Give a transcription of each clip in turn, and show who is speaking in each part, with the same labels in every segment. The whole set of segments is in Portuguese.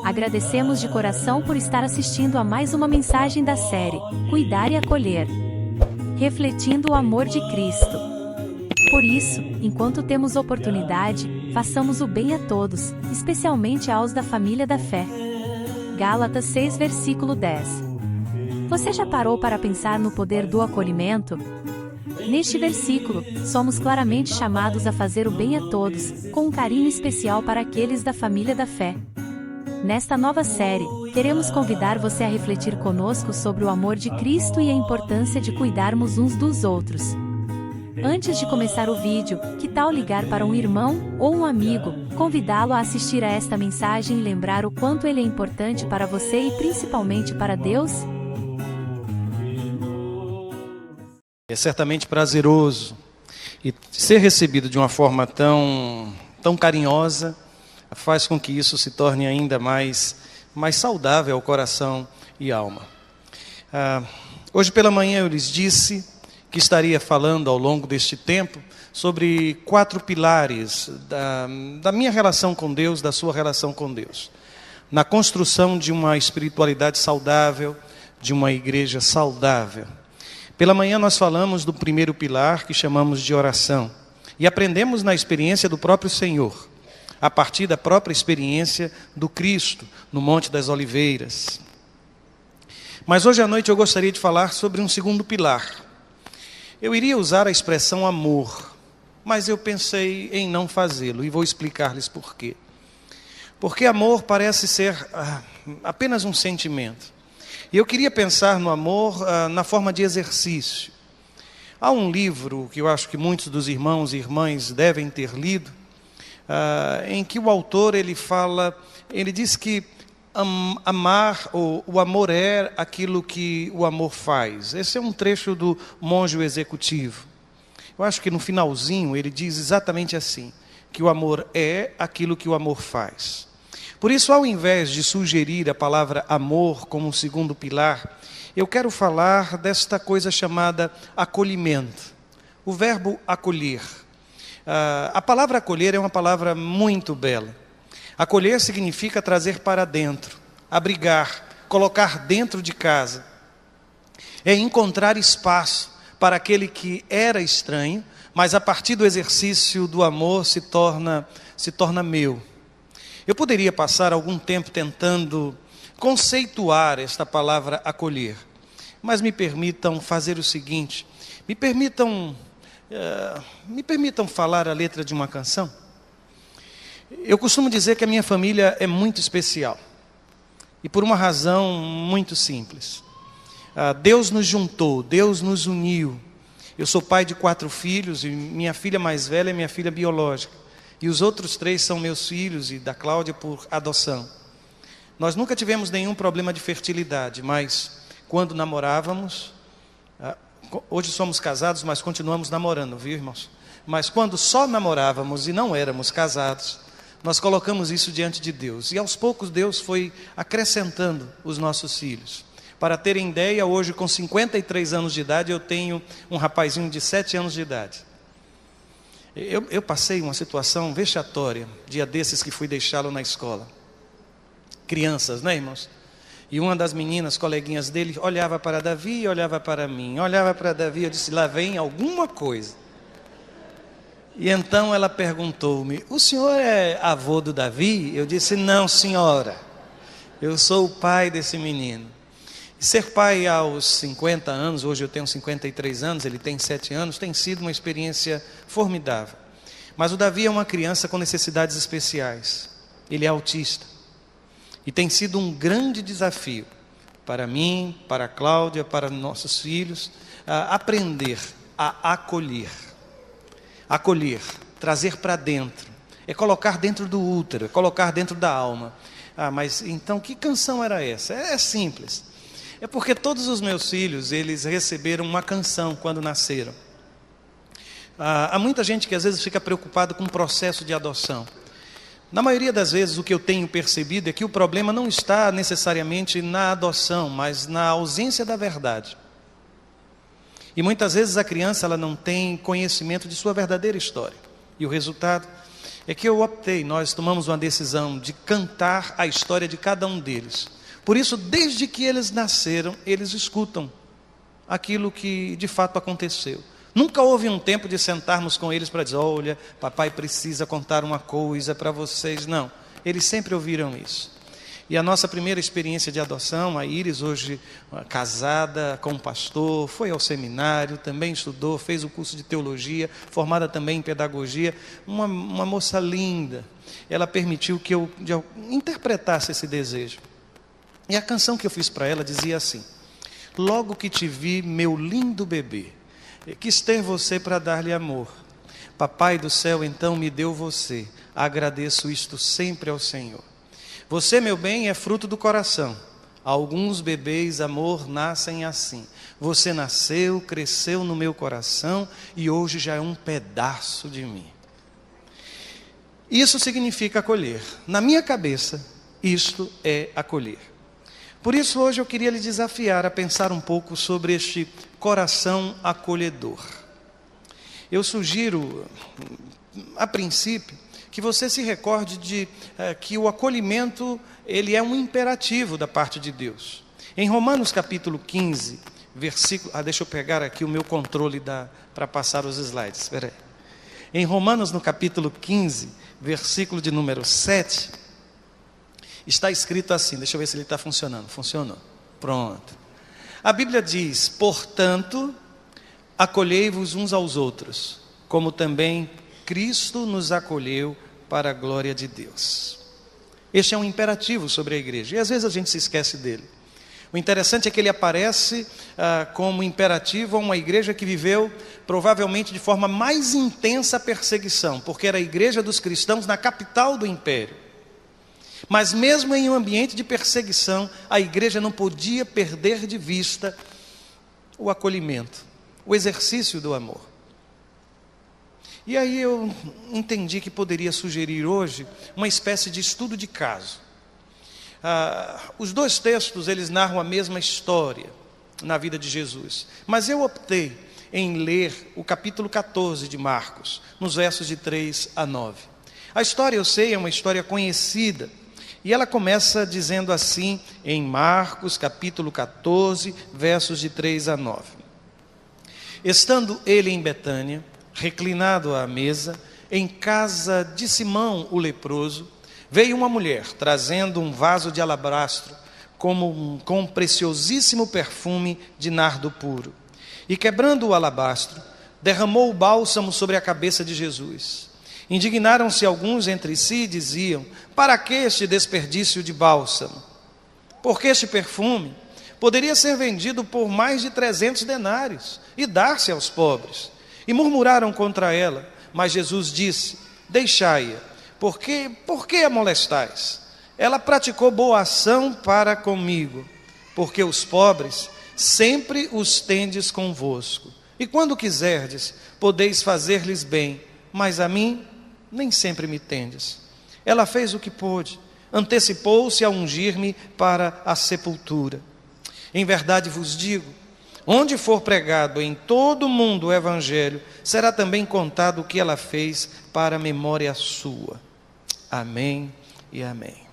Speaker 1: Agradecemos de coração por estar assistindo a mais uma mensagem da série Cuidar e Acolher, refletindo o amor de Cristo. Por isso, enquanto temos oportunidade, façamos o bem a todos, especialmente aos da família da fé. Gálatas 6, versículo 10. Você já parou para pensar no poder do acolhimento? Neste versículo, somos claramente chamados a fazer o bem a todos, com um carinho especial para aqueles da família da fé. Nesta nova série, queremos convidar você a refletir conosco sobre o amor de Cristo e a importância de cuidarmos uns dos outros. Antes de começar o vídeo, que tal ligar para um irmão ou um amigo, convidá-lo a assistir a esta mensagem e lembrar o quanto ele é importante para você e principalmente para Deus?
Speaker 2: É certamente prazeroso e ser recebido de uma forma tão carinhosa faz com que isso se torne ainda mais saudável ao coração e alma. Hoje pela manhã eu lhes disse que estaria falando ao longo deste tempo sobre 4 pilares da minha relação com Deus, da sua relação com Deus. Na construção de uma espiritualidade saudável, de uma igreja saudável. Pela manhã nós falamos do primeiro pilar que chamamos de oração. E aprendemos na experiência do próprio Senhor, a partir da própria experiência do Cristo, no Monte das Oliveiras. Mas hoje à noite eu gostaria de falar sobre um segundo pilar. Eu iria usar a expressão amor, mas eu pensei em não fazê-lo e vou explicar-lhes por quê. Porque amor parece ser apenas um sentimento. E eu queria pensar no amor na forma de exercício. Há um livro que eu acho que muitos dos irmãos e irmãs devem ter lido, em que o autor ele diz que amar, ou o amor é aquilo que o amor faz. Esse é um trecho do Monge Executivo. Eu acho que no finalzinho ele diz exatamente assim, que o amor é aquilo que o amor faz. Por isso, ao invés de sugerir a palavra amor como um segundo pilar, eu quero falar desta coisa chamada acolhimento. O verbo acolher. A palavra acolher é uma palavra muito bela. Acolher significa trazer para dentro, abrigar, colocar dentro de casa. É encontrar espaço para aquele que era estranho, mas a partir do exercício do amor se torna meu. Eu poderia passar algum tempo tentando conceituar esta palavra acolher, mas me permitam fazer o seguinte, me permitam falar a letra de uma canção. Eu costumo dizer que a minha família é muito especial, e por uma razão muito simples. Deus nos juntou, Deus nos uniu. Eu sou pai de 4 filhos, e minha filha mais velha é minha filha biológica. E os outros 3 são meus filhos e da Cláudia por adoção. Nós nunca tivemos nenhum problema de fertilidade, mas quando namorávamos, hoje somos casados, mas continuamos namorando, viu, irmãos? Mas quando só namorávamos e não éramos casados, nós colocamos isso diante de Deus. E aos poucos Deus foi acrescentando os nossos filhos. Para terem ideia, hoje com 53 anos de idade, eu tenho um rapazinho de 7 anos de idade. Eu passei uma situação vexatória, dia desses que fui deixá-lo na escola. Crianças, né, irmãos? E uma das meninas, coleguinhas dele, olhava para Davi e olhava para mim. Olhava para Davi, eu disse, lá vem alguma coisa. E então ela perguntou-me, o senhor é avô do Davi? Eu disse, não, senhora. Eu sou o pai desse menino. E ser pai aos 50 anos, hoje eu tenho 53 anos, ele tem 7 anos, tem sido uma experiência formidável. Mas o Davi é uma criança com necessidades especiais. Ele é autista. E tem sido um grande desafio para mim, para a Cláudia, para nossos filhos, aprender a acolher. Acolher, trazer para dentro. É colocar dentro do útero, é colocar dentro da alma. Mas então que canção era essa? É simples. É porque todos os meus filhos, eles receberam uma canção quando nasceram. Há muita gente que às vezes fica preocupado com o processo de adoção. Na maioria das vezes o que eu tenho percebido é que o problema não está necessariamente na adoção, mas na ausência da verdade. E muitas vezes a criança ela não tem conhecimento de sua verdadeira história. E o resultado é que nós tomamos uma decisão de cantar a história de cada um deles. Por isso, desde que eles nasceram, eles escutam aquilo que de fato aconteceu. Nunca houve um tempo de sentarmos com eles para dizer: olha, papai precisa contar uma coisa para vocês. Não, eles sempre ouviram isso. E a nossa primeira experiência de adoção, a Iris, hoje casada com um pastor, foi ao seminário, também estudou, fez o curso de teologia, formada também em pedagogia, uma moça linda. Ela permitiu que eu interpretasse esse desejo. E a canção que eu fiz para ela dizia assim: logo que te vi, meu lindo bebê, quis ter você para dar-lhe amor. Papai do céu então me deu você, agradeço isto sempre ao Senhor. Você, meu bem, é fruto do coração. Alguns bebês, amor, nascem assim. Você nasceu, cresceu no meu coração e hoje já é um pedaço de mim. Isso significa acolher. Na minha cabeça, isto é acolher. Por isso, hoje eu queria lhe desafiar a pensar um pouco sobre este coração acolhedor. Eu sugiro, a princípio, que você se recorde de que o acolhimento, ele é um imperativo da parte de Deus. Em Romanos capítulo 15, versículo... deixa eu pegar aqui o meu controle para passar os slides, espera aí. Em Romanos, no capítulo 15, versículo de número 7, está escrito assim, deixa eu ver se ele está funcionando. Funcionou. Pronto. A Bíblia diz: portanto, acolhei-vos uns aos outros, como também Cristo nos acolheu para a glória de Deus. Este é um imperativo sobre a igreja, e às vezes a gente se esquece dele. O interessante é que ele aparece como imperativo a uma igreja que viveu provavelmente de forma mais intensa a perseguição, porque era a igreja dos cristãos na capital do império. Mas mesmo em um ambiente de perseguição, a igreja não podia perder de vista o acolhimento, o exercício do amor. E aí eu entendi que poderia sugerir hoje uma espécie de estudo de caso. Os dois textos, eles narram a mesma história na vida de Jesus. Mas eu optei em ler o capítulo 14 de Marcos, nos versos de 3 a 9. A história, eu sei, é uma história conhecida. E ela começa dizendo assim, em Marcos, capítulo 14, versos de 3 a 9. Estando ele em Betânia, reclinado à mesa, em casa de Simão o leproso, veio uma mulher trazendo um vaso de alabastro com um preciosíssimo perfume de nardo puro. E quebrando o alabastro, derramou o bálsamo sobre a cabeça de Jesus. Indignaram-se alguns entre si e diziam: para que este desperdício de bálsamo? Porque este perfume poderia ser vendido por mais de 300 denários e dar-se aos pobres. E murmuraram contra ela, mas Jesus disse: deixai-a, por que a molestais? Ela praticou boa ação para comigo, porque os pobres sempre os tendes convosco, e quando quiserdes, podeis fazer-lhes bem, mas a mim nem sempre me tendes. Ela fez o que pôde, antecipou-se a ungir-me para a sepultura. Em verdade vos digo, onde for pregado em todo o mundo o evangelho, será também contado o que ela fez para a memória sua. Amém e amém.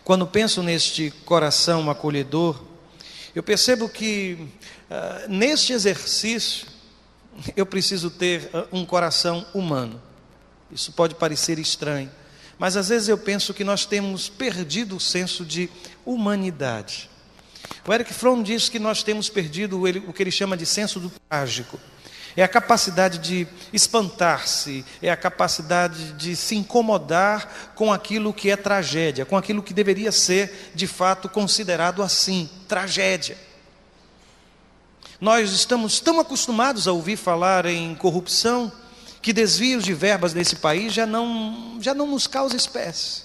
Speaker 2: Quando penso neste coração acolhedor, eu percebo que neste exercício eu preciso ter um coração humano. Isso pode parecer estranho, mas às vezes eu penso que nós temos perdido o senso de humanidade. O Erich Fromm diz que nós temos perdido o que ele chama de senso do trágico. É a capacidade de espantar-se, é a capacidade de se incomodar com aquilo que é tragédia, com aquilo que deveria ser, de fato, considerado assim, tragédia. Nós estamos tão acostumados a ouvir falar em corrupção, que desvios de verbas nesse país já não nos causa espécie.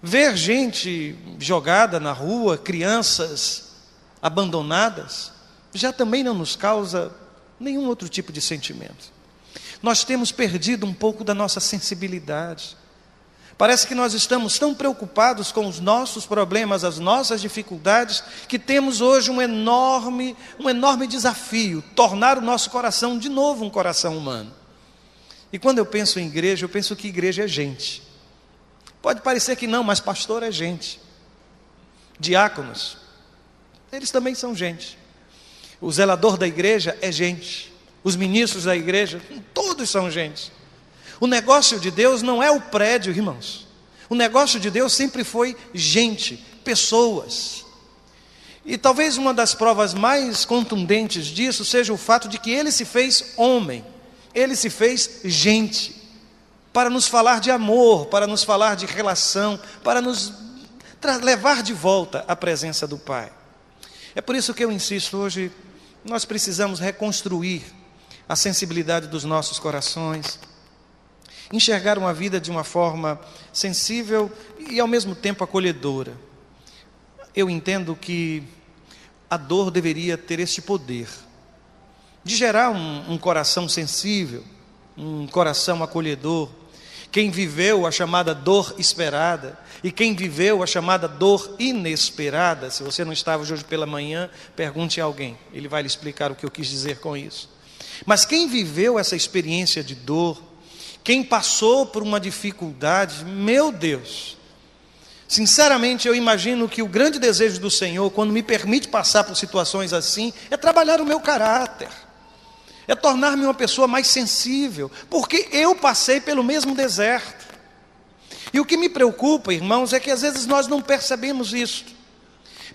Speaker 2: Ver gente jogada na rua, crianças abandonadas, já também não nos causa nenhum outro tipo de sentimento. Nós temos perdido um pouco da nossa sensibilidade. Parece que nós estamos tão preocupados com os nossos problemas, as nossas dificuldades, que temos hoje um enorme desafio, tornar o nosso coração de novo um coração humano. E quando eu penso em igreja, eu penso que igreja é gente. Pode parecer que não, mas pastor é gente. Diáconos, eles também são gente. O zelador da igreja é gente. Os ministros da igreja, todos são gente. O negócio de Deus não é o prédio, irmãos. O negócio de Deus sempre foi gente, pessoas. E talvez uma das provas mais contundentes disso seja o fato de que Ele se fez homem. Ele se fez gente. Para nos falar de amor, para nos falar de relação, para nos levar de volta à presença do Pai. É por isso que eu insisto hoje, nós precisamos reconstruir a sensibilidade dos nossos corações, enxergar uma vida de uma forma sensível e ao mesmo tempo acolhedora. Eu entendo que a dor deveria ter este poder de gerar um coração sensível, um coração acolhedor. Quem viveu a chamada dor esperada e quem viveu a chamada dor inesperada, se você não estava hoje pela manhã, pergunte a alguém, ele vai lhe explicar o que eu quis dizer com isso. Mas quem viveu essa experiência de dor, quem passou por uma dificuldade, meu Deus, sinceramente eu imagino que o grande desejo do Senhor, quando me permite passar por situações assim, é trabalhar o meu caráter, é tornar-me uma pessoa mais sensível, porque eu passei pelo mesmo deserto. E o que me preocupa, irmãos, é que às vezes nós não percebemos isso.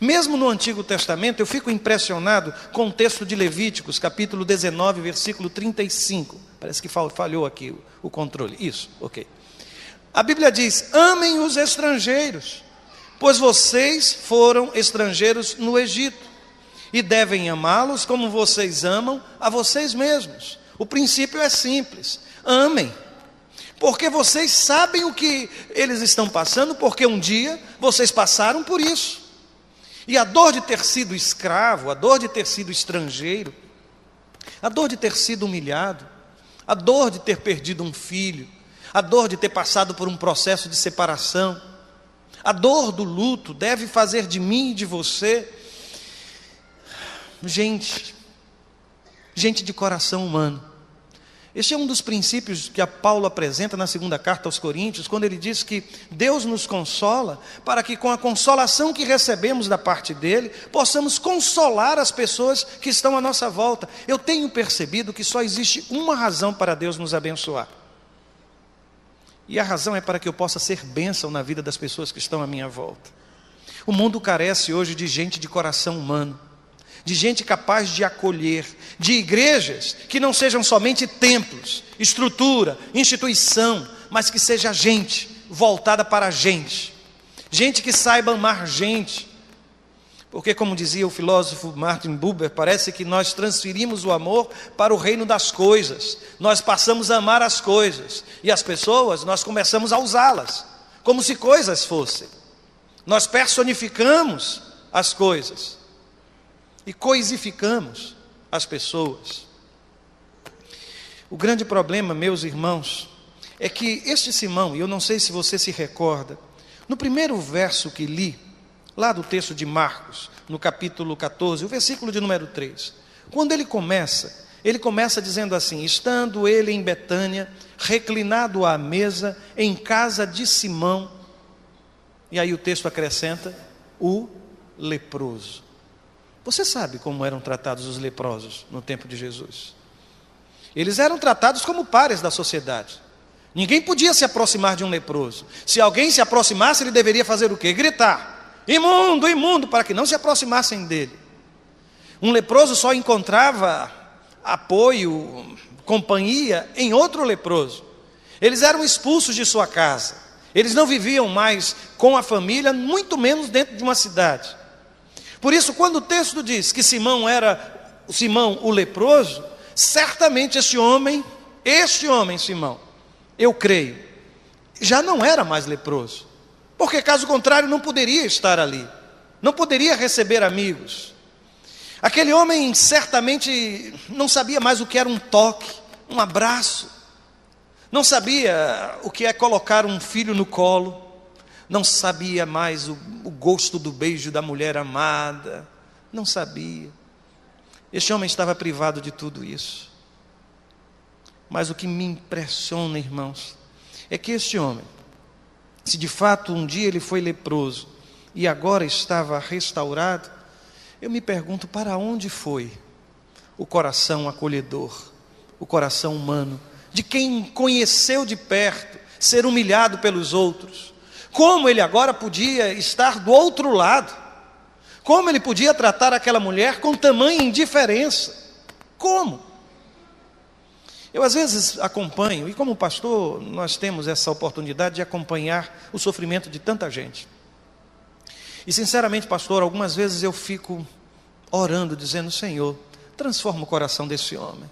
Speaker 2: Mesmo no Antigo Testamento, eu fico impressionado com o texto de Levíticos, capítulo 19, versículo 35. Parece que falhou aqui o controle. Isso, ok. A Bíblia diz: amem os estrangeiros, pois vocês foram estrangeiros no Egito, e devem amá-los como vocês amam a vocês mesmos. O princípio é simples: amem, porque vocês sabem o que eles estão passando, porque um dia vocês passaram por isso. E a dor de ter sido escravo, a dor de ter sido estrangeiro, a dor de ter sido humilhado, a dor de ter perdido um filho, a dor de ter passado por um processo de separação, a dor do luto deve fazer de mim e de você gente de coração humano. Este é um dos princípios que Paulo apresenta na segunda carta aos Coríntios, quando ele diz que Deus nos consola, para que com a consolação que recebemos da parte dele, possamos consolar as pessoas que estão à nossa volta. Eu tenho percebido que só existe uma razão para Deus nos abençoar. E a razão é para que eu possa ser bênção na vida das pessoas que estão à minha volta. O mundo carece hoje de gente de coração humano, de gente capaz de acolher, de igrejas que não sejam somente templos, estrutura, instituição, mas que seja gente voltada para a gente, gente que saiba amar gente. Porque, como dizia o filósofo Martin Buber, parece que nós transferimos o amor para o reino das coisas. Nós passamos a amar as coisas, e as pessoas nós começamos a usá-las, como se coisas fossem. Nós personificamos as coisas e coisificamos as pessoas. O grande problema, meus irmãos, é que este Simão, e eu não sei se você se recorda, no primeiro verso que li, lá do texto de Marcos, no capítulo 14, o versículo de número 3, quando ele começa dizendo assim: estando ele em Betânia, reclinado à mesa, em casa de Simão, e aí o texto acrescenta, o leproso. Você sabe como eram tratados os leprosos no tempo de Jesus? Eles eram tratados como pares da sociedade. Ninguém podia se aproximar de um leproso. Se alguém se aproximasse, ele deveria fazer o quê? Gritar: imundo, imundo, para que não se aproximassem dele. Um leproso só encontrava apoio, companhia em outro leproso. Eles eram expulsos de sua casa. Eles não viviam mais com a família, muito menos dentro de uma cidade. Por isso, quando o texto diz que Simão era Simão o leproso, certamente este homem, Simão, eu creio, já não era mais leproso, porque caso contrário não poderia estar ali, não poderia receber amigos. Aquele homem certamente não sabia mais o que era um toque, um abraço, não sabia o que é colocar um filho no colo, não sabia mais o gosto do beijo da mulher amada, não sabia. Este homem estava privado de tudo isso. Mas o que me impressiona, irmãos, é que este homem, se de fato um dia ele foi leproso e agora estava restaurado, eu me pergunto para onde foi o coração acolhedor, o coração humano, de quem conheceu de perto, ser humilhado pelos outros. Como ele agora podia estar do outro lado? Como ele podia tratar aquela mulher com tamanha indiferença? Como? Eu às vezes acompanho, e como pastor nós temos essa oportunidade de acompanhar o sofrimento de tanta gente. E sinceramente, pastor, algumas vezes eu fico orando, dizendo: Senhor, transforma o coração desse homem,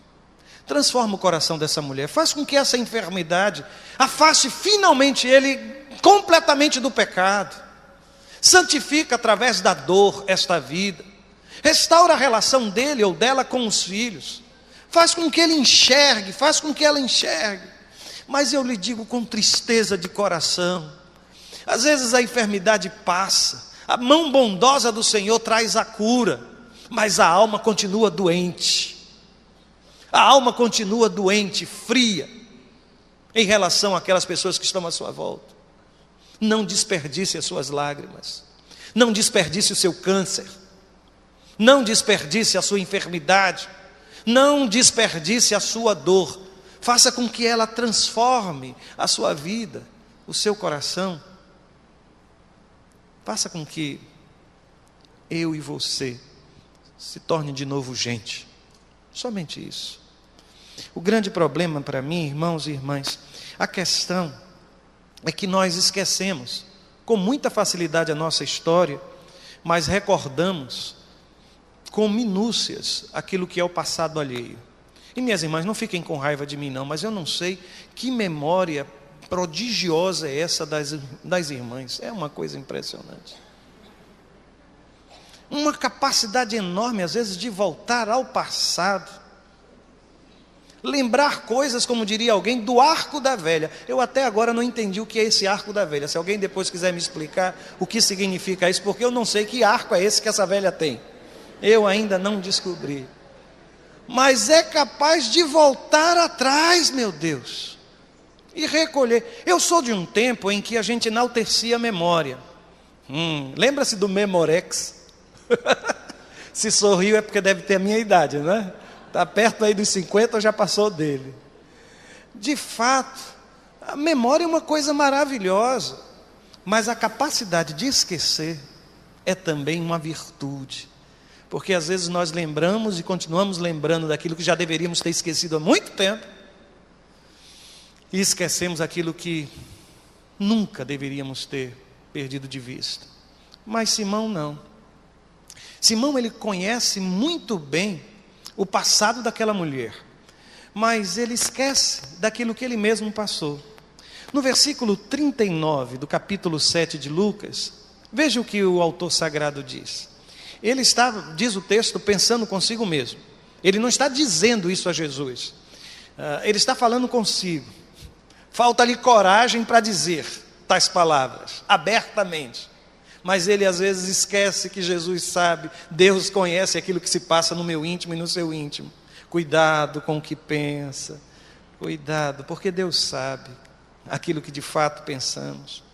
Speaker 2: transforma o coração dessa mulher, faz com que essa enfermidade afaste finalmente ele completamente do pecado, santifica através da dor esta vida, restaura a relação dele ou dela com os filhos, faz com que ele enxergue, faz com que ela enxergue. Mas eu lhe digo com tristeza de coração, às vezes a enfermidade passa, a mão bondosa do Senhor traz a cura, mas a alma continua doente. A alma continua doente, fria, em relação àquelas pessoas que estão à sua volta. Não desperdice as suas lágrimas, não desperdice o seu câncer, não desperdice a sua enfermidade, não desperdice a sua dor. Faça com que ela transforme a sua vida, o seu coração. Faça com que eu e você se torne de novo gente. Somente isso. O grande problema para mim, irmãos e irmãs, a questão é que nós esquecemos com muita facilidade a nossa história, mas recordamos com minúcias aquilo que é o passado alheio. E minhas irmãs, não fiquem com raiva de mim não, mas eu não sei que memória prodigiosa é essa das irmãs. É uma coisa impressionante. Uma capacidade enorme, às vezes, de voltar ao passado. Lembrar coisas, como diria alguém, do arco da velha. Eu até agora não entendi o que é esse arco da velha. Se alguém depois quiser me explicar o que significa isso, porque eu não sei que arco é esse que essa velha tem. Eu ainda não descobri. Mas é capaz de voltar atrás, meu Deus, e recolher. Eu sou de um tempo em que a gente enaltecia a memória. Lembra-se do Memorex? Se sorriu é porque deve ter a minha idade, né? Está perto aí dos 50 ou já passou dele. De fato, a memória é uma coisa maravilhosa, mas a capacidade de esquecer é também uma virtude. Porque às vezes nós lembramos e continuamos lembrando daquilo que já deveríamos ter esquecido há muito tempo, e esquecemos aquilo que nunca deveríamos ter perdido de vista. Mas Simão não. Simão, ele conhece muito bem o passado daquela mulher, mas ele esquece daquilo que ele mesmo passou. No versículo 39 do capítulo 7 de Lucas, veja o que o autor sagrado diz. Ele estava, diz o texto, pensando consigo mesmo. Ele não está dizendo isso a Jesus, ele está falando consigo. Falta-lhe coragem para dizer tais palavras, abertamente. Mas ele às vezes esquece que Jesus sabe, Deus conhece aquilo que se passa no meu íntimo e no seu íntimo. Cuidado com o que pensa, cuidado, porque Deus sabe aquilo que de fato pensamos.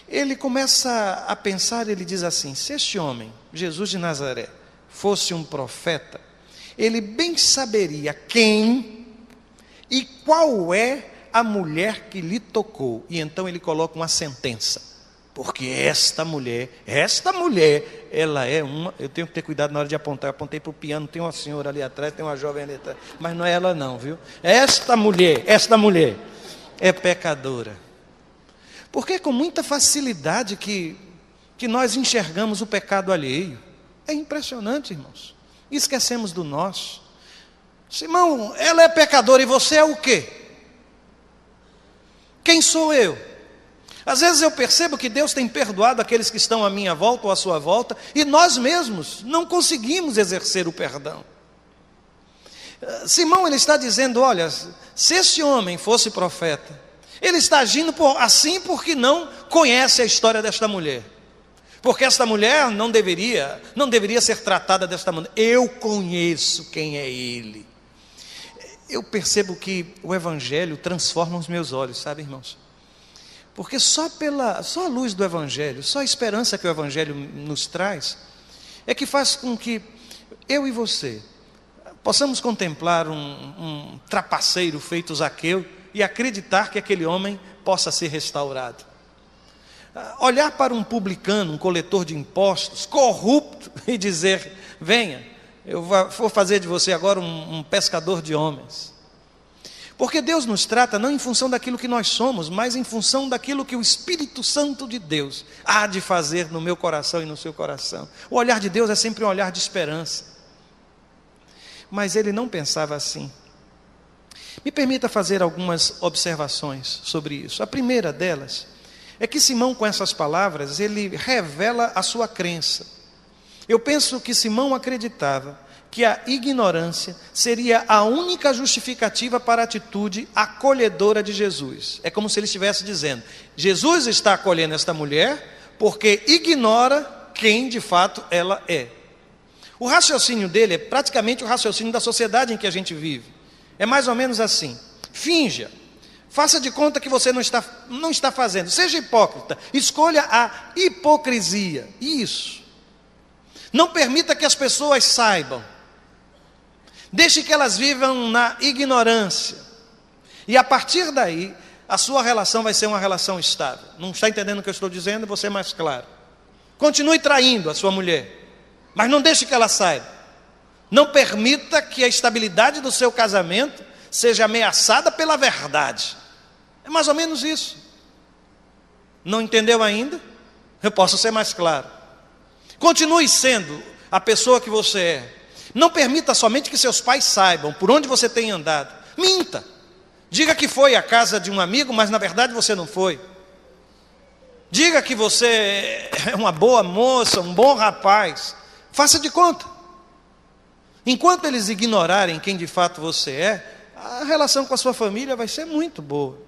Speaker 2: Ele começa a pensar, ele diz assim: se este homem, Jesus de Nazaré, fosse um profeta, ele bem saberia quem e qual é a mulher que lhe tocou. E então ele coloca uma sentença. Porque esta mulher, ela é uma... Eu tenho que ter cuidado na hora de apontar. Eu apontei para o piano, tem uma senhora ali atrás, tem uma jovem ali atrás. Mas não é ela não, viu? Esta mulher é pecadora. Porque é com muita facilidade que nós enxergamos o pecado alheio. É impressionante, irmãos. E esquecemos do nosso. Simão, ela é pecadora e você é o quê? Quem sou eu? Às vezes eu percebo que Deus tem perdoado aqueles que estão à minha volta ou à sua volta, e nós mesmos não conseguimos exercer o perdão. Simão, ele está dizendo: olha, se esse homem fosse profeta, ele está agindo assim porque não conhece a história desta mulher. Porque esta mulher não deveria ser tratada desta maneira. Eu conheço quem é ele. eu percebo que o Evangelho transforma os meus olhos, sabe, irmãos? Porque só a luz do Evangelho, só a esperança que o Evangelho nos traz, é que faz com que eu e você possamos contemplar um trapaceiro feito Zaqueu e acreditar que aquele homem possa ser restaurado. Olhar para um publicano, um coletor de impostos, corrupto, e dizer: venha, eu vou fazer de você agora um pescador de homens. Porque Deus nos trata não em função daquilo que nós somos, mas em função daquilo que o Espírito Santo de Deus há de fazer no meu coração e no seu coração. O olhar de Deus é sempre um olhar de esperança. Mas ele não pensava assim. Me permita fazer algumas observações sobre isso. A primeira delas é que Simão, com essas palavras, ele revela a sua crença. Eu penso que Simão acreditava que a ignorância seria a única justificativa para a atitude acolhedora de Jesus. É como se ele estivesse dizendo: Jesus está acolhendo esta mulher porque ignora quem de fato ela é. O raciocínio dele é praticamente o raciocínio da sociedade em que a gente vive. É mais ou menos assim: finja, faça de conta que você não está fazendo, seja hipócrita, escolha a hipocrisia. Isso. Não permita que as pessoas saibam. Deixe que elas vivam na ignorância. E a partir daí, a sua relação vai ser uma relação estável. Não está entendendo o que eu estou dizendo? Vou ser mais claro. Continue traindo a sua mulher, mas não deixe que ela saiba. Não permita que a estabilidade do seu casamento seja ameaçada pela verdade. É mais ou menos isso. Não entendeu ainda? Eu posso ser mais claro. Continue sendo a pessoa que você é. Não permita somente que seus pais saibam por onde você tem andado. Minta. Diga que foi à casa de um amigo, mas na verdade você não foi. Diga que você é uma boa moça, um bom rapaz. Faça de conta. Enquanto eles ignorarem quem de fato você é, a relação com a sua família vai ser muito boa.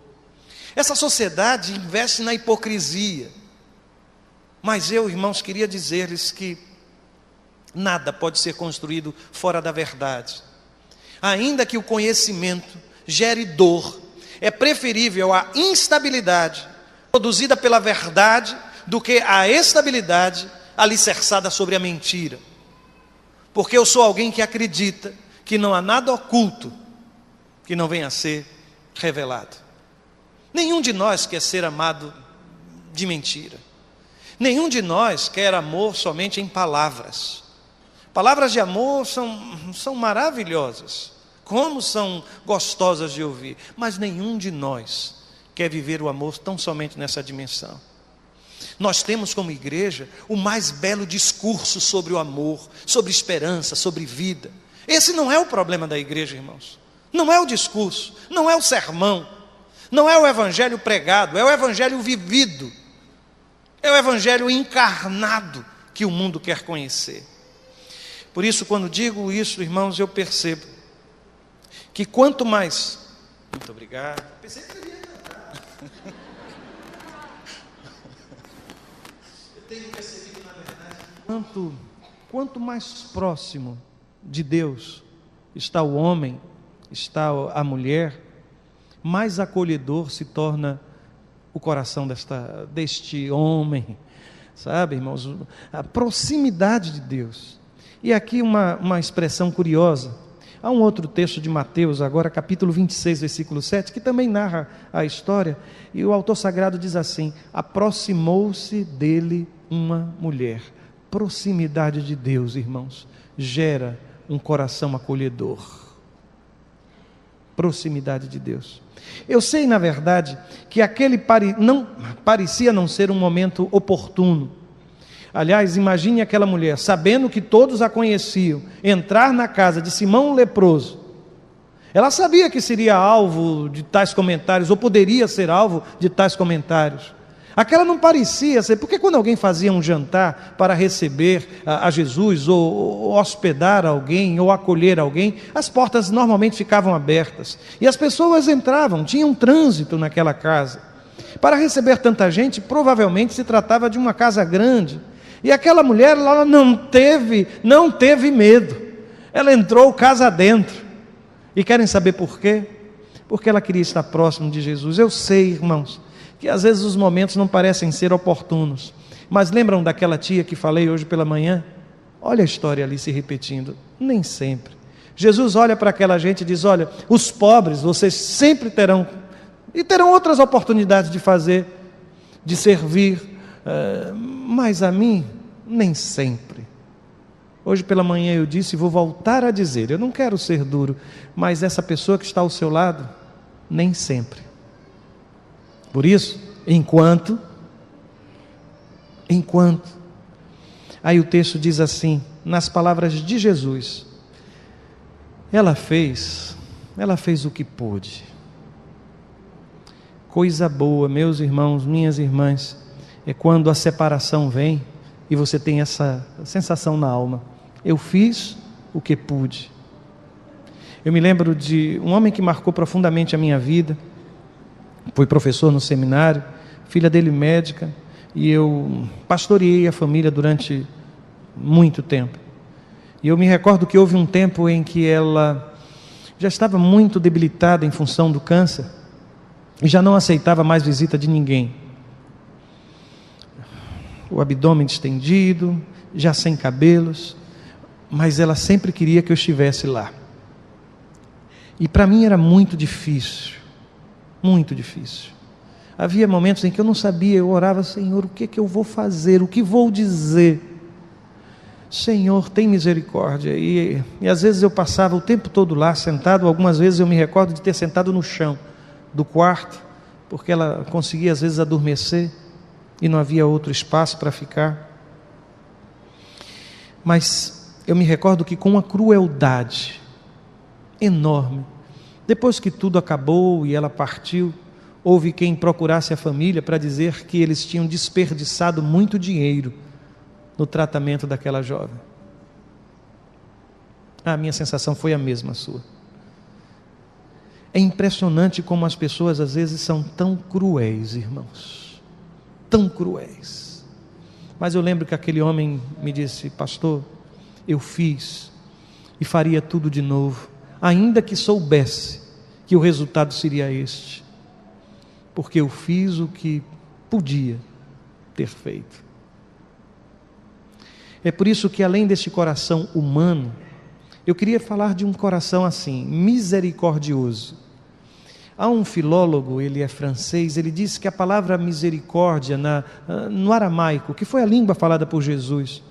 Speaker 2: Essa sociedade investe na hipocrisia. Mas eu, irmãos, queria dizer-lhes que nada pode ser construído fora da verdade. Ainda que o conhecimento gere dor, é preferível a instabilidade produzida pela verdade do que a estabilidade alicerçada sobre a mentira. Porque eu sou alguém que acredita que não há nada oculto que não venha a ser revelado. Nenhum de nós quer ser amado de mentira. Nenhum de nós quer amor somente em palavras. Palavras de amor são maravilhosas, como são gostosas de ouvir, mas nenhum de nós quer viver o amor tão somente nessa dimensão. Nós temos como igreja o mais belo discurso sobre o amor, sobre esperança, sobre vida. Esse não é o problema da igreja, irmãos. Não é o discurso, não é o sermão, não é o evangelho pregado, é o evangelho vivido. É o evangelho encarnado que o mundo quer conhecer. Por isso, quando digo isso, irmãos, eu percebo que quanto mais... Muito obrigado. Pensei que eu ia cantar. Eu tenho percebido, na verdade, quanto mais próximo de Deus está o homem, está a mulher, mais acolhedor se torna o coração deste homem. Sabe, irmãos, a proximidade de Deus. E aqui uma expressão curiosa. Há um outro texto de Mateus, agora capítulo 26, versículo 7, que também narra a história, e o autor sagrado diz assim: aproximou-se dele uma mulher. Proximidade de Deus, irmãos, gera um coração acolhedor. Proximidade de Deus. Eu sei, na verdade, que aquele parecia não ser um momento oportuno. Aliás, imagine aquela mulher, sabendo que todos a conheciam, entrar na casa de Simão o leproso. Ela sabia que seria alvo de tais comentários, ou poderia ser alvo de tais comentários. Aquela não parecia ser, porque quando alguém fazia um jantar para receber a Jesus, ou hospedar alguém, ou acolher alguém, as portas normalmente ficavam abertas, e as pessoas entravam, tinham um trânsito naquela casa. Para receber tanta gente, provavelmente se tratava de uma casa grande, e aquela mulher, ela não teve medo, ela entrou casa dentro, E querem saber por quê? Porque ela queria estar próximo de Jesus. Eu sei, irmãos, que às vezes os momentos não parecem ser oportunos, mas lembram daquela tia que falei hoje pela manhã? Olha a história ali se repetindo. Nem sempre. Jesus olha para aquela gente e diz: olha, os pobres vocês sempre terão, e terão outras oportunidades de fazer, de servir, mas a mim, nem sempre. Hoje pela manhã eu disse e vou voltar a dizer, eu não quero ser duro, mas essa pessoa que está ao seu lado, nem sempre. Por isso, enquanto, aí o texto diz assim, nas palavras de Jesus, ela fez o que pôde. Coisa boa, meus irmãos, minhas irmãs, é quando a separação vem e você tem essa sensação na alma. Eu fiz o que pude. Eu me lembro de um homem que marcou profundamente a minha vida. Foi professor no seminário, filha dele médica, e eu pastoreei a família durante muito tempo. E eu me recordo que houve um tempo em que ela já estava muito debilitada em função do câncer e já não aceitava mais visita de ninguém. O abdômen distendido, já sem cabelos, mas ela sempre queria que eu estivesse lá. E para mim era muito difícil, muito difícil. Havia momentos em que eu não sabia, eu orava: Senhor, o que eu vou fazer, o que vou dizer? Senhor, tem misericórdia. E às vezes eu passava o tempo todo lá sentado, algumas vezes eu me recordo de ter sentado no chão do quarto, porque ela conseguia às vezes adormecer e não havia outro espaço para ficar. Mas eu me recordo que com uma crueldade enorme, depois que tudo acabou e ela partiu, houve quem procurasse a família para dizer que eles tinham desperdiçado muito dinheiro no tratamento daquela jovem. A minha sensação foi a mesma sua. É impressionante como as pessoas às vezes são tão cruéis, irmãos, tão cruéis. Mas eu lembro que aquele homem me disse: pastor, eu fiz e faria tudo de novo, ainda que soubesse que o resultado seria este, porque eu fiz o que podia ter feito. É por isso que, além deste coração humano, eu queria falar de um coração assim, misericordioso. Há um filólogo, ele é francês, ele disse que a palavra misericórdia no aramaico, que foi a língua falada por Jesus,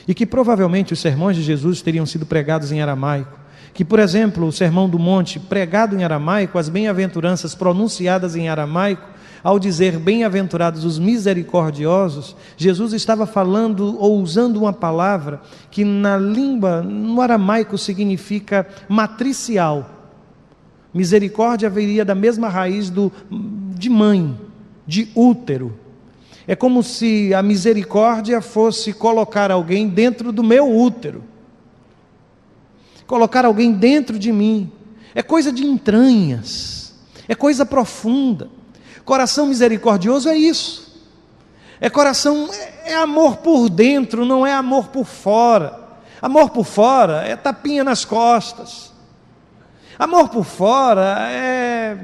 Speaker 2: e que provavelmente os sermões de Jesus teriam sido pregados em aramaico, que, por exemplo, o Sermão do Monte, pregado em aramaico, as bem-aventuranças pronunciadas em aramaico, ao dizer bem-aventurados os misericordiosos, Jesus estava falando ou usando uma palavra que na língua, no aramaico, significa matricial. Misericórdia viria da mesma raiz de mãe, de útero. É como se a misericórdia fosse colocar alguém dentro do meu útero, colocar alguém dentro de mim. É coisa de entranhas, é coisa profunda. Coração misericordioso é isso. É coração, é amor por dentro, não é amor por fora. Amor por fora é tapinha nas costas. Amor por fora é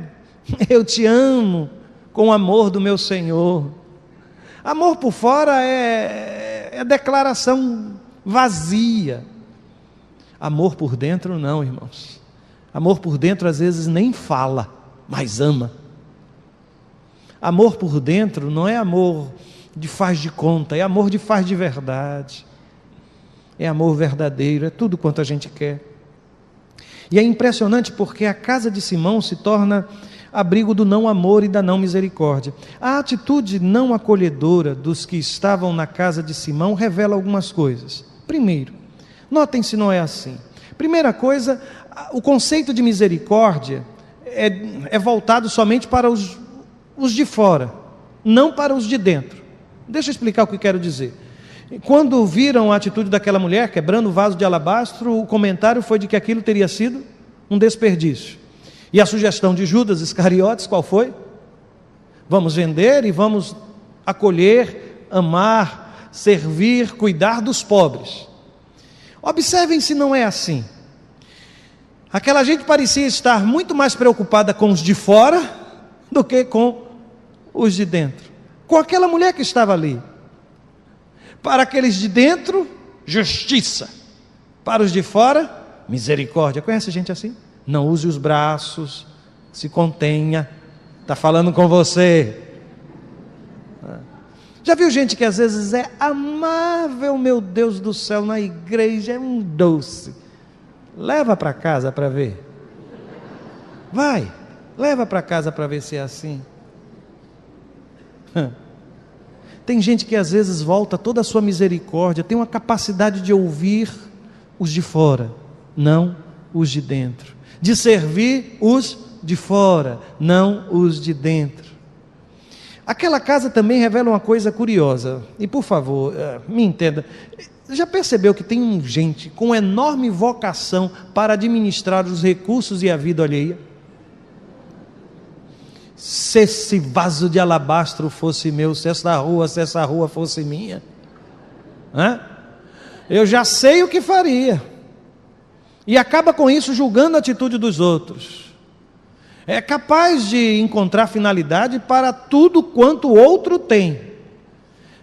Speaker 2: eu te amo com o amor do meu Senhor. Amor por fora é declaração vazia. Amor por dentro não, irmãos. Amor por dentro às vezes nem fala, mas ama. Amor por dentro não é amor de faz de conta, é amor de faz de verdade. É amor verdadeiro, é tudo quanto a gente quer. E é impressionante porque a casa de Simão se torna abrigo do não amor e da não misericórdia. A atitude não acolhedora dos que estavam na casa de Simão revela algumas coisas. Primeiro, notem se não é assim. Primeira coisa, o conceito de misericórdia é voltado somente para os de fora, não para os de dentro. Deixa eu explicar o que quero dizer. Quando viram a atitude daquela mulher quebrando o vaso de alabastro, o comentário foi de que aquilo teria sido um desperdício. E a sugestão de Judas Iscariotes qual foi? Vamos vender e vamos acolher, amar, servir, cuidar dos pobres. Observem se não é assim. Aquela gente parecia estar muito mais preocupada com os de fora do que com os de dentro. Com aquela mulher que estava ali. Para aqueles de dentro, justiça. Para os de fora, misericórdia. Conhece gente assim? Não use os braços, se contenha. Está falando com você. Já viu gente que às vezes é amável, meu Deus do céu, na igreja é um doce. Leva para casa para ver. Vai, leva para casa para ver se é assim. Tem gente que às vezes volta toda a sua misericórdia, tem uma capacidade de ouvir os de fora, não os de dentro. De servir os de fora, não os de dentro. Aquela casa também revela uma coisa curiosa. E por favor, me entenda. Já percebeu que tem gente com enorme vocação para administrar os recursos e a vida alheia? Se esse vaso de alabastro fosse meu, se essa rua fosse minha, eu já sei o que faria. E acaba com isso julgando a atitude dos outros. É capaz de encontrar finalidade para tudo quanto o outro tem.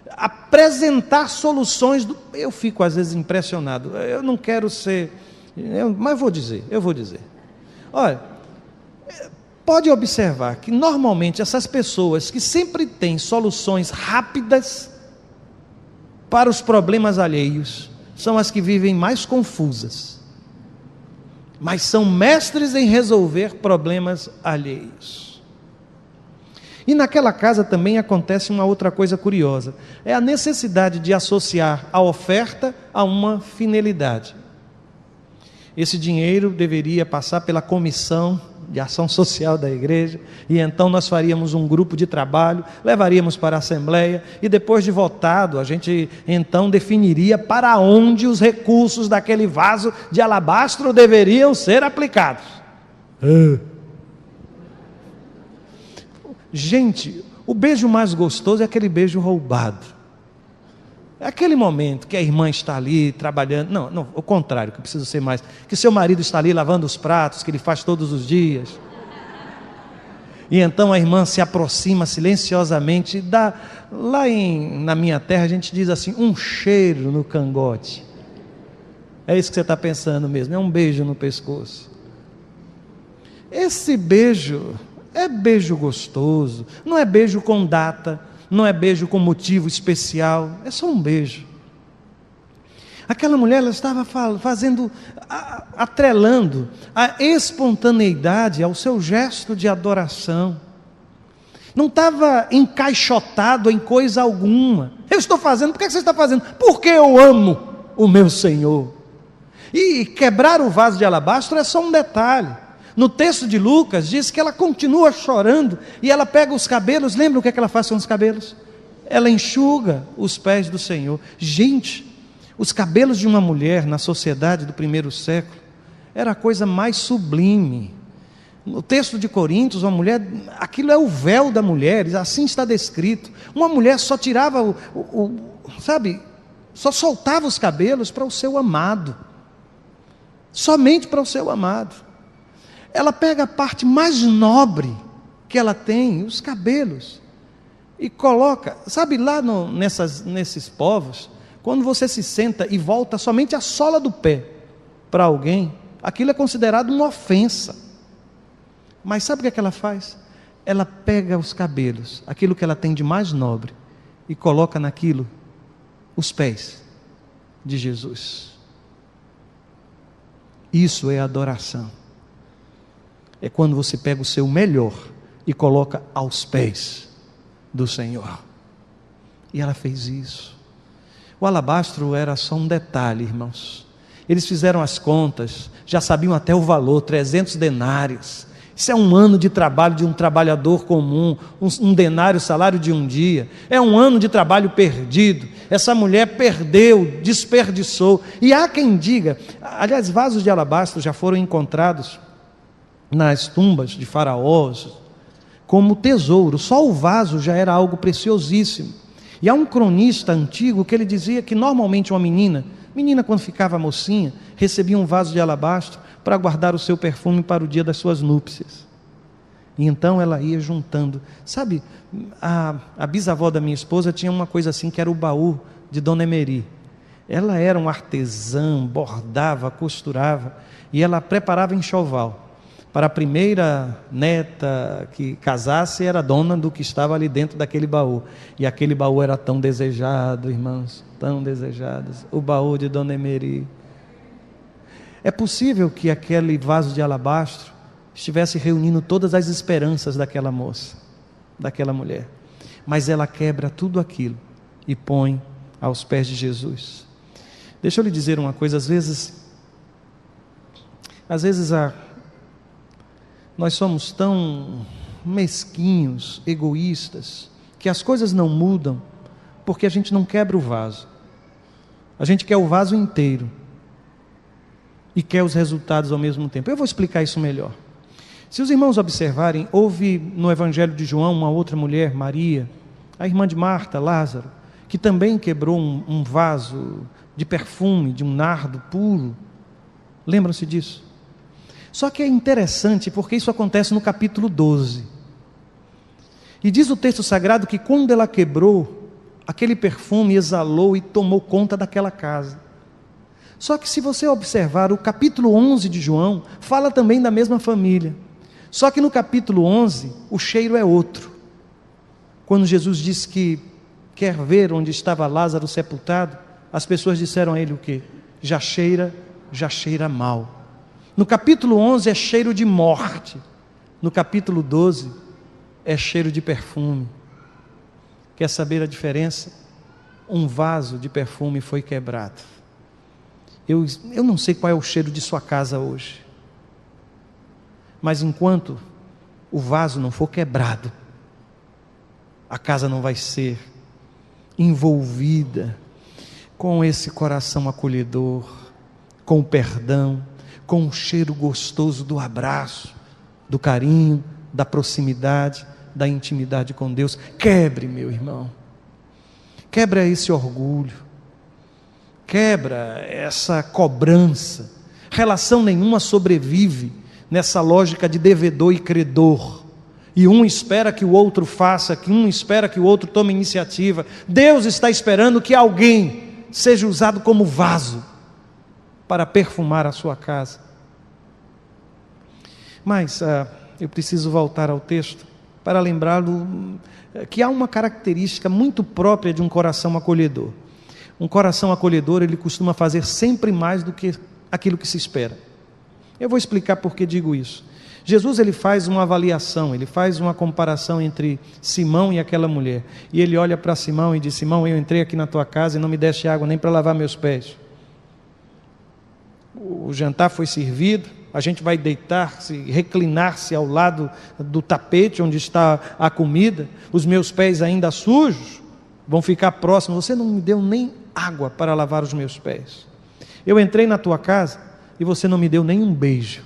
Speaker 2: Apresentar soluções. Eu fico às vezes impressionado. Eu não quero ser... mas eu vou dizer. Olha, pode observar que normalmente essas pessoas que sempre têm soluções rápidas para os problemas alheios são as que vivem mais confusas. Mas são mestres em resolver problemas alheios. E naquela casa também acontece uma outra coisa curiosa. É a necessidade de associar a oferta a uma finalidade. Esse dinheiro deveria passar pela comissão de ação social da igreja, e então nós faríamos um grupo de trabalho, levaríamos para a assembleia, e depois de votado, a gente então definiria para onde os recursos daquele vaso de alabastro deveriam ser aplicados. Gente, o beijo mais gostoso é aquele beijo roubado. É aquele momento que a irmã está ali trabalhando, não, o contrário, que precisa ser mais, que seu marido está ali lavando os pratos, que ele faz todos os dias, e então a irmã se aproxima silenciosamente, dá, na minha terra a gente diz assim, um cheiro no cangote. É isso que você está pensando mesmo, é um beijo no pescoço. Esse beijo é beijo gostoso, não é beijo com data, não é beijo com motivo especial, é só um beijo. Aquela mulher, ela estava atrelando a espontaneidade ao seu gesto de adoração. Não estava encaixotado em coisa alguma. Eu estou fazendo, por que você está fazendo? Porque eu amo o meu Senhor. E quebrar o vaso de alabastro é só um detalhe. No texto de Lucas, diz que ela continua chorando, e ela pega os cabelos, lembra o que ela faz com os cabelos? Ela enxuga os pés do Senhor. Gente, os cabelos de uma mulher na sociedade do primeiro século, era a coisa mais sublime. No texto de Coríntios, uma mulher, aquilo é o véu da mulher, assim está descrito. Uma mulher só tirava só soltava os cabelos para o seu amado. Somente para o seu amado. Ela pega a parte mais nobre que ela tem, os cabelos, e coloca, sabe lá nesses povos, quando você se senta e volta somente a sola do pé para alguém, aquilo é considerado uma ofensa. Mas sabe o que ela faz? Ela pega os cabelos, aquilo que ela tem de mais nobre, e coloca naquilo os pés de Jesus. Isso é adoração. É quando você pega o seu melhor e coloca aos pés do Senhor. E ela fez isso. O alabastro era só um detalhe, irmãos. Eles fizeram as contas, já sabiam até o valor, 300 denários. Isso é um ano de trabalho de um trabalhador comum, um denário, salário de um dia. É um ano de trabalho perdido. Essa mulher perdeu, desperdiçou. E há quem diga, aliás, vasos de alabastro já foram encontrados nas tumbas de faraós, como tesouro. Só o vaso já era algo preciosíssimo. E há um cronista antigo que ele dizia que normalmente uma menina Menina, quando ficava mocinha, recebia um vaso de alabastro para guardar o seu perfume para o dia das suas núpcias. E então ela ia juntando. Sabe, a bisavó da minha esposa tinha uma coisa assim, que era o baú de Dona Emery. Ela era um artesã, bordava, costurava, e ela preparava enxoval. Para a primeira neta que casasse, era dona do que estava ali dentro daquele baú. E aquele baú era tão desejado, irmãos, tão desejado. O baú de Dona Emery. É possível que aquele vaso de alabastro estivesse reunindo todas as esperanças daquela moça, daquela mulher. Mas ela quebra tudo aquilo e põe aos pés de Jesus. Deixa eu lhe dizer uma coisa, às vezes nós somos tão mesquinhos, egoístas, que as coisas não mudam porque a gente não quebra o vaso. A gente quer o vaso inteiro e quer os resultados ao mesmo tempo. Eu vou explicar isso melhor. Se os irmãos observarem, houve no Evangelho de João uma outra mulher, Maria, a irmã de Marta, Lázaro, que também quebrou um vaso de perfume, de um nardo puro. Lembram-se disso? Só que é interessante porque isso acontece no capítulo 12. E diz o texto sagrado que quando ela quebrou, aquele perfume exalou e tomou conta daquela casa. Só que se você observar, o capítulo 11 de João fala também da mesma família. Só que no capítulo 11, o cheiro é outro. Quando Jesus disse que quer ver onde estava Lázaro sepultado, as pessoas disseram a ele o quê? Já cheira mal. No capítulo 11 é cheiro de morte. No capítulo 12 é cheiro de perfume. Quer saber a diferença? Um vaso de perfume foi quebrado. Eu não sei qual é o cheiro de sua casa hoje. Mas enquanto o vaso não for quebrado, a casa não vai ser envolvida com esse coração acolhedor, com o perdão, com o cheiro gostoso do abraço, do carinho, da proximidade, da intimidade com Deus. Quebre, meu irmão, quebra esse orgulho, quebra essa cobrança. Relação nenhuma sobrevive nessa lógica de devedor e credor, e um espera que o outro faça, que um espera que o outro tome iniciativa. Deus está esperando que alguém seja usado como vaso para perfumar a sua casa. Mas eu preciso voltar ao texto para lembrá-lo que há uma característica muito própria de um coração acolhedor. Um coração acolhedor, ele costuma fazer sempre mais do que aquilo que se espera. Eu vou explicar por que digo isso. Jesus, ele faz uma avaliação, ele faz uma comparação entre Simão e aquela mulher. E ele olha para Simão e diz: Simão, eu entrei aqui na tua casa e não me deste água nem para lavar meus pés. O jantar foi servido, a gente vai deitar-se, reclinar-se ao lado do tapete onde está a comida. Os meus pés ainda sujos vão ficar próximos. Você não me deu nem água para lavar os meus pés. Eu entrei na tua casa e você não me deu nem um beijo,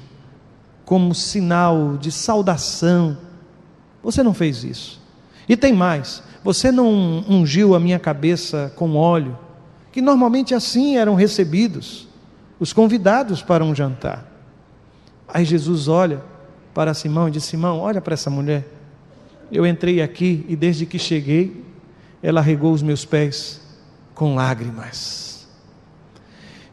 Speaker 2: como sinal de saudação. Você não fez isso. E tem mais, você não ungiu a minha cabeça com óleo, que normalmente assim eram recebidos os convidados para um jantar. Aí Jesus olha para Simão e diz: Simão, olha para essa mulher. Eu entrei aqui e desde que cheguei, ela regou os meus pés com lágrimas.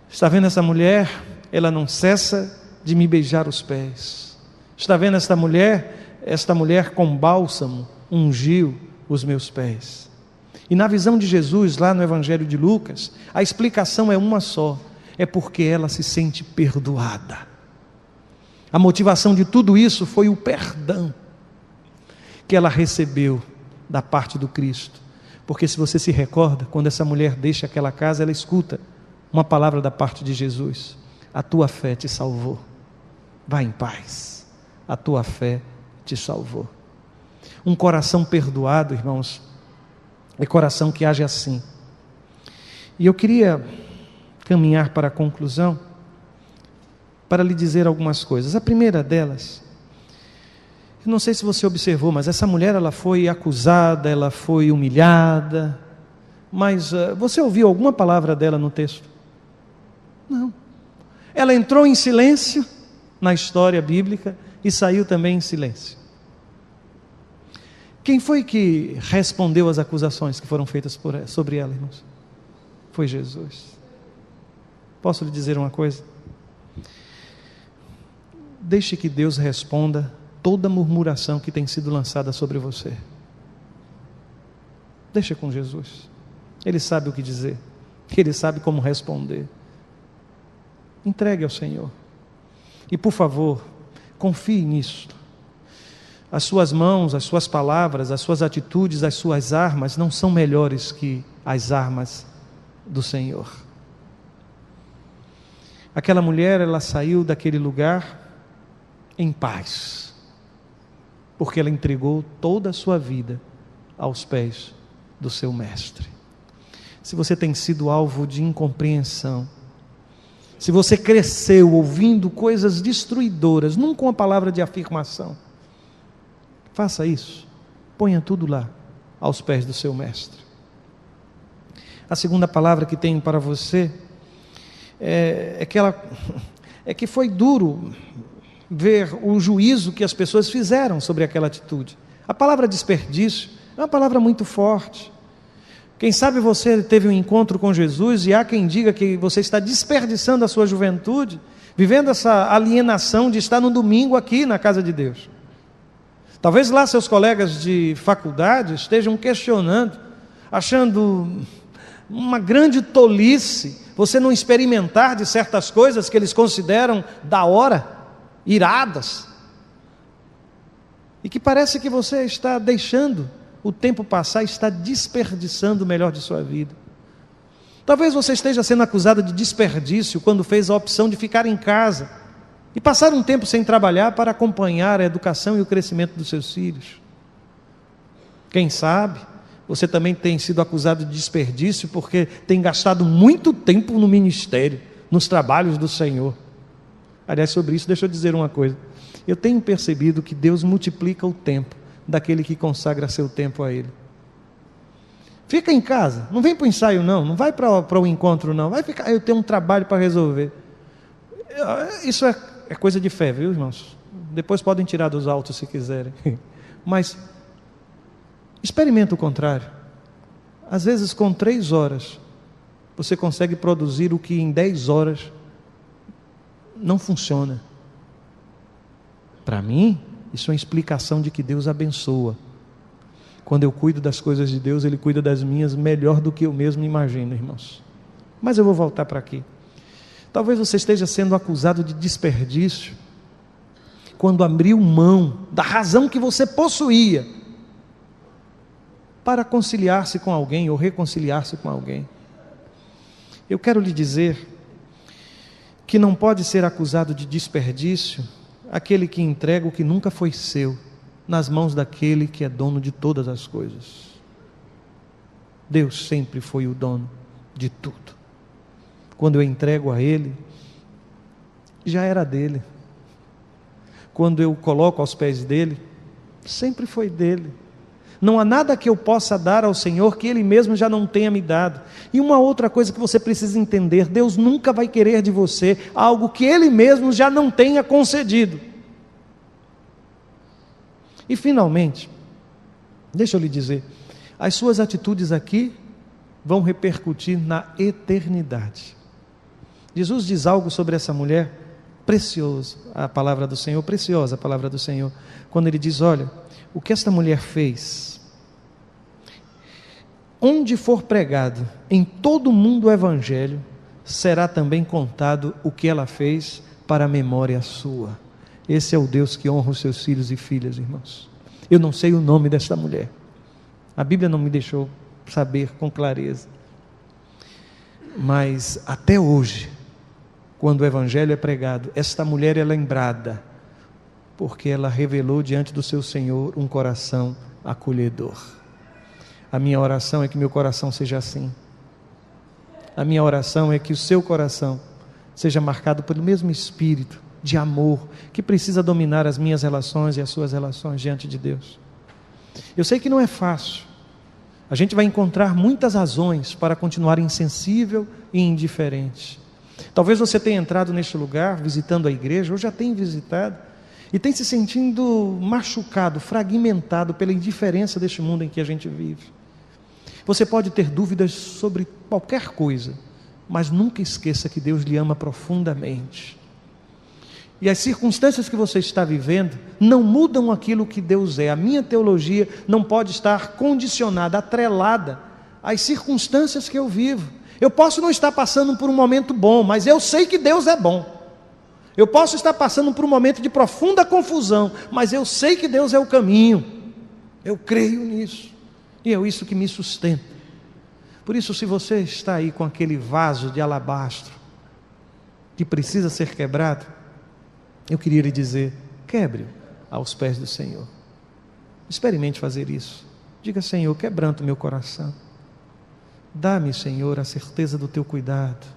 Speaker 2: Está vendo essa mulher? Ela não cessa de me beijar os pés. Está vendo esta mulher? Esta mulher com bálsamo ungiu os meus pés. E na visão de Jesus, lá no Evangelho de Lucas, a explicação é uma só: é porque ela se sente perdoada. A motivação de tudo isso foi o perdão que ela recebeu da parte do Cristo. Porque se você se recorda, quando essa mulher deixa aquela casa, ela escuta uma palavra da parte de Jesus: a tua fé te salvou, vá em paz, a tua fé te salvou. Um coração perdoado, irmãos, é coração que age assim. E eu queria caminhar para a conclusão, para lhe dizer algumas coisas. A primeira delas, eu não sei se você observou, mas essa mulher, ela foi acusada, ela foi humilhada, mas você ouviu alguma palavra dela no texto? ela entrou em silêncio na história bíblica e saiu também em silêncio. Quem foi que respondeu às acusações que foram feitas sobre ela, irmãos? Foi Jesus. Posso lhe dizer uma coisa? Deixe que Deus responda toda murmuração que tem sido lançada sobre você. Deixa com Jesus. Ele sabe o que dizer. Ele sabe como responder. Entregue ao Senhor. E por favor, confie nisso. As suas mãos, as suas palavras, as suas atitudes, as suas armas não são melhores que as armas do Senhor. Aquela mulher, ela saiu daquele lugar em paz, porque ela entregou toda a sua vida aos pés do seu mestre. Se você tem sido alvo de incompreensão, se você cresceu ouvindo coisas destruidoras, nunca uma palavra de afirmação, faça isso, ponha tudo lá, aos pés do seu mestre. A segunda palavra que tenho para você é que foi duro ver o juízo que as pessoas fizeram sobre aquela atitude. A palavra desperdício é uma palavra muito forte. Quem sabe você teve um encontro com Jesus e há quem diga que você está desperdiçando a sua juventude, vivendo essa alienação de estar no domingo aqui na casa de Deus. Talvez lá seus colegas de faculdade estejam questionando, achando uma grande tolice você não experimentar de certas coisas que eles consideram da hora, iradas, e que parece que você está deixando o tempo passar, está desperdiçando o melhor de sua vida. Talvez você esteja sendo acusado de desperdício quando fez a opção de ficar em casa e passar um tempo sem trabalhar para acompanhar a educação e o crescimento dos seus filhos. Quem sabe você também tem sido acusado de desperdício porque tem gastado muito tempo no ministério, nos trabalhos do Senhor. Aliás, sobre isso, deixa eu dizer uma coisa. Eu tenho percebido que Deus multiplica o tempo daquele que consagra seu tempo a Ele. Fica em casa, não vem para o ensaio não vai para o encontro não, vai ficar, eu tenho um trabalho para resolver. Isso é coisa de fé, viu, irmãos? Depois podem tirar dos autos se quiserem. Mas experimenta o contrário. Às vezes com 3 horas você consegue produzir o que em 10 horas não funciona. Para mim, isso é uma explicação de que Deus abençoa. Quando eu cuido das coisas de Deus, Ele cuida das minhas melhor do que eu mesmo imagino, irmãos. Mas eu vou voltar para aqui. Talvez você esteja sendo acusado de desperdício quando abriu mão da razão que você possuía para conciliar-se com alguém ou reconciliar-se com alguém. Eu quero lhe dizer que não pode ser acusado de desperdício aquele que entrega o que nunca foi seu nas mãos daquele que é dono de todas as coisas. Deus sempre foi o dono de tudo. Quando eu entrego a Ele, já era dele. Quando eu coloco aos pés dele, sempre foi dele. Não há nada que eu possa dar ao Senhor que Ele mesmo já não tenha me dado. E uma outra coisa que você precisa entender: Deus nunca vai querer de você algo que Ele mesmo já não tenha concedido. E finalmente, deixa eu lhe dizer, as suas atitudes aqui vão repercutir na eternidade. Jesus diz algo sobre essa mulher, precioso a palavra do Senhor, preciosa a palavra do Senhor, quando Ele diz: olha, o que esta mulher fez, onde for pregado em todo o mundo o Evangelho, será também contado o que ela fez para a memória sua. Esse é o Deus que honra os seus filhos e filhas, irmãos. Eu não sei o nome desta mulher, a Bíblia não me deixou saber com clareza, mas até hoje, quando o Evangelho é pregado, esta mulher é lembrada, porque ela revelou diante do seu Senhor um coração acolhedor. A minha oração é que meu coração seja assim. A minha oração é que o seu coração seja marcado pelo mesmo espírito de amor que precisa dominar as minhas relações e as suas relações diante de Deus. Eu sei que não é fácil. A gente vai encontrar muitas razões para continuar insensível e indiferente. Talvez você tenha entrado neste lugar, visitando a igreja, ou já tenha visitado, e tem se sentindo machucado, fragmentado pela indiferença deste mundo em que a gente vive. Você pode ter dúvidas sobre qualquer coisa, mas nunca esqueça que Deus lhe ama profundamente. E as circunstâncias que você está vivendo não mudam aquilo que Deus é. A minha teologia não pode estar condicionada, atrelada às circunstâncias que eu vivo. Eu posso não estar passando por um momento bom, mas eu sei que Deus é bom. Eu posso estar passando por um momento de profunda confusão, mas eu sei que Deus é o caminho. Eu creio nisso. E é isso que me sustenta. Por isso, se você está aí com aquele vaso de alabastro que precisa ser quebrado, eu queria lhe dizer, quebre-o aos pés do Senhor. Experimente fazer isso. Diga: Senhor, quebranta o meu coração. Dá-me, Senhor, a certeza do teu cuidado.